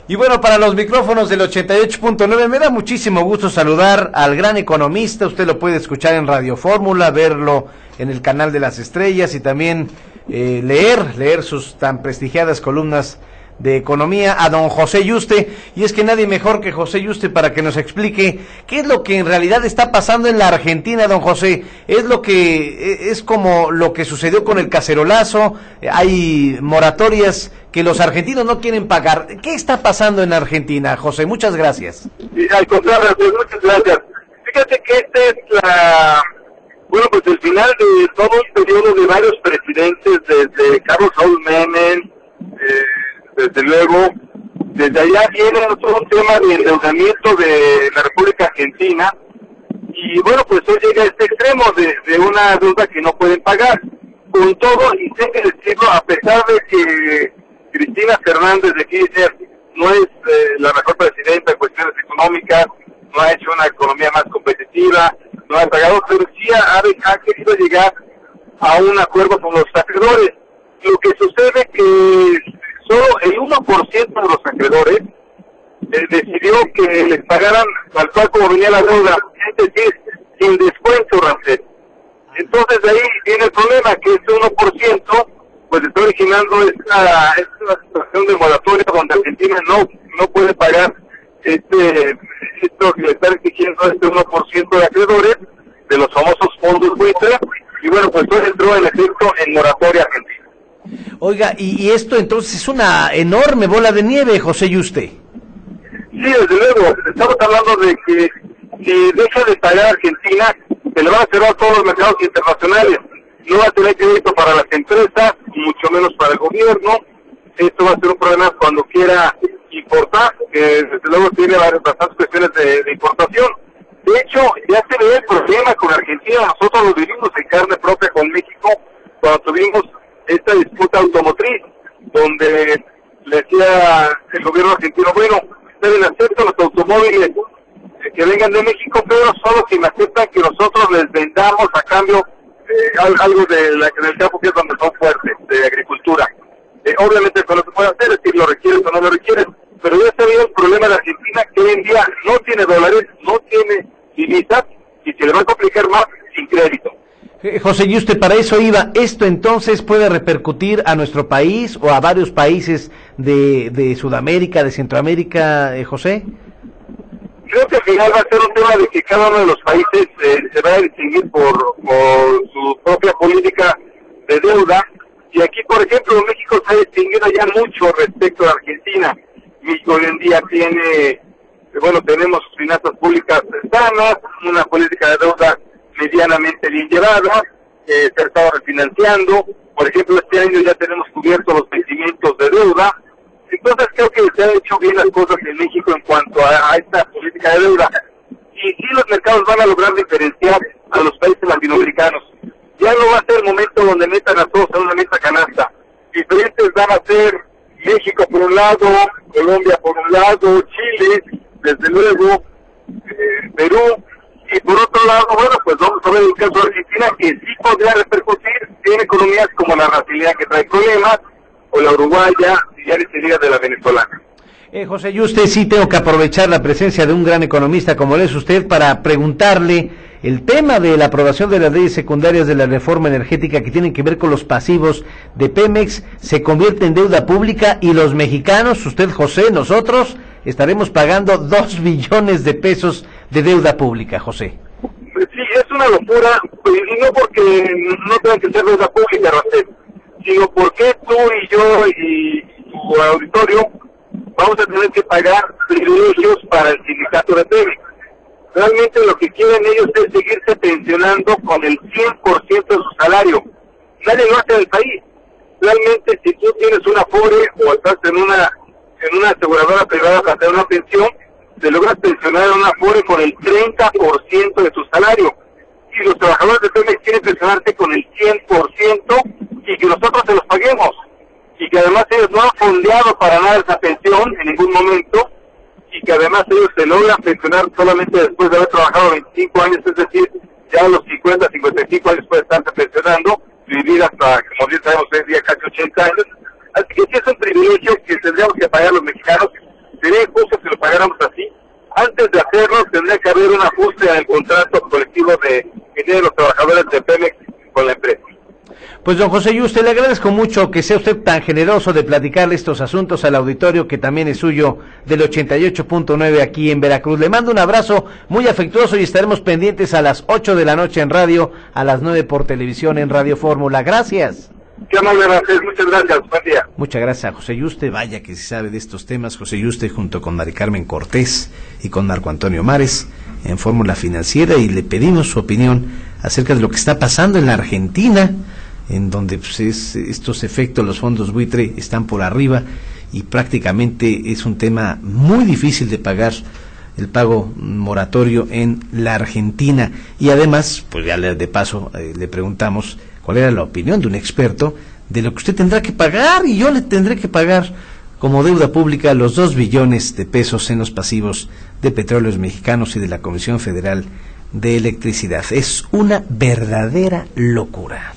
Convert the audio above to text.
Y bueno, para los micrófonos del 88.9, me da muchísimo gusto saludar al gran economista. Usted lo puede escuchar en Radio Fórmula, verlo en el canal de las estrellas y también leer sus tan prestigiadas columnas de economía, a don José Yuste. Y es que nadie mejor que José Yuste para que nos explique qué es lo que en realidad está pasando en la Argentina, don José. Es como lo que sucedió con el cacerolazo, hay moratorias que los argentinos no quieren pagar. ¿Qué está pasando en Argentina, José? Muchas gracias. Sí, al contrario, muchas gracias. Fíjate que pues el final de todo un periodo de varios presidentes, desde Carlos Saúl Menem, desde luego, desde allá viene todo un tema de endeudamiento de la República Argentina, y bueno, pues hoy llega a este extremo de una deuda que no pueden pagar. Con todo, y sé que decirlo, a pesar de que Cristina Fernández de Kirchner no es la mejor presidenta en cuestiones económicas, no ha hecho una economía más competitiva, no ha pagado, pero sí ha querido llegar a un acuerdo con los acreedores. Lo que sucede que solo el 1% de los acreedores decidió que les pagaran tal cual como venía la deuda, es decir, sin descuento, Ramsés. Entonces de ahí viene el problema, que este 1% pues está originando esta situación de moratoria donde Argentina no puede pagar esto que le está exigiendo este 1% de acreedores de los famosos fondos buitre, y bueno, pues todo entró en efecto en moratoria argentina. Oiga, y esto entonces es una enorme bola de nieve, José Yuste. Sí, desde luego, estamos hablando de que si deja de pagar Argentina, se le van a cerrar todos los mercados internacionales, no va a tener crédito para las empresas, mucho menos para el gobierno. Esto va a ser un problema cuando quiera importar, que desde luego tiene bastantes cuestiones de importación. De hecho, ya se ve el problema con Argentina, nosotros lo vivimos en carne propia con México cuando tuvimos esta disputa automotriz, donde le decía el gobierno argentino, bueno, ustedes aceptan los automóviles que vengan de México, pero solo si me aceptan que nosotros les vendamos a cambio algo del campo, que es donde son fuertes, de agricultura. Obviamente eso no se puede hacer, es decir, lo requieres o no lo requieres, pero ya se ve el problema de Argentina, que hoy en día no tiene dólares, no tiene divisas, y se le va a complicar más sin crédito. José Yuste, para eso iba. ¿Esto entonces puede repercutir a nuestro país o a varios países de Sudamérica, de Centroamérica, José? Creo que al final va a ser un tema de que cada uno de los países se va a distinguir por su propia política de deuda. Y aquí, por ejemplo, México se ha distinguido ya mucho respecto a Argentina. México hoy en día tenemos finanzas públicas sanas, una política de deuda medianamente bien llevada, se ha estado refinanciando. Por ejemplo, este año ya tenemos cubiertos los vencimientos de deuda. Entonces creo que se han hecho bien las cosas en México en cuanto a esta política de deuda. Y sí, los mercados van a lograr diferenciar a los países latinoamericanos. Ya no va a ser el momento donde metan a todos en una misma canasta. Diferentes van a ser México por un lado, Colombia por un lado, Chile, desde luego, Perú, y por otro lado, bueno, pues vamos a ver el caso de Argentina, que sí podría repercutir en economías como la brasileña, que trae problemas, o la uruguaya, y ya ni se diga de la venezolana. José Yuste, sí tengo que aprovechar la presencia de un gran economista como lo es usted para preguntarle el tema de la aprobación de las leyes secundarias de la reforma energética que tienen que ver con los pasivos de Pemex. Se convierte en deuda pública y los mexicanos, usted, José, nosotros estaremos pagando 2 billones de pesos de deuda pública, José. Sí, es una locura, y no porque no tenga que ser deuda pública, Rafael, sino porque tú y yo y tu auditorio vamos a tener que pagar privilegios para el sindicato de Pemex. Realmente lo que quieren ellos es seguirse pensionando con el 100% de su salario. Nadie lo hace en el país. Realmente, si tú tienes una Afore o estás en una aseguradora privada para tener una pensión, te logras pensionar en una Afore con el 30% de tu salario. Y los trabajadores de Pemex quieren pensionarse con el 100% y que nosotros se los paguemos. Y que además ellos no han fondeado para nada esa pensión en ningún momento, y que además ellos se logran pensionar solamente después de haber trabajado 25 años, es decir, ya a los 50, 55 años puede estarse pensionando, vivir hasta, como bien sabemos, hoy en día casi 80 años. Así que sí es un privilegio que tendríamos que pagar los mexicanos. De sería injusto si lo pagáramos así. Antes de hacerlo, tendría que haber un ajuste al contrato colectivo de los trabajadores de Pemex con la empresa. Pues don José Yuste, le agradezco mucho que sea usted tan generoso de platicarle estos asuntos al auditorio que también es suyo del 88.9 aquí en Veracruz. Le mando un abrazo muy afectuoso y estaremos pendientes a las 8 de la noche en radio, a las 9 por televisión en Radio Fórmula. Gracias. Qué amable, gracias. Muchas gracias. Buen día. Muchas gracias a José Yuste. Vaya que se sabe de estos temas. José Yuste junto con Mari Carmen Cortés y con Marco Antonio Mares en Fórmula Financiera, y le pedimos su opinión acerca de lo que está pasando en la Argentina, en donde pues, estos efectos, los fondos buitre están por arriba y prácticamente es un tema muy difícil de pagar el pago moratorio en la Argentina. Y además, pues ya de paso le preguntamos cuál era la opinión de un experto de lo que usted tendrá que pagar, y yo le tendré que pagar como deuda pública los 2 billones de pesos en los pasivos de Petróleos Mexicanos y de la Comisión Federal de Electricidad. Es una verdadera locura.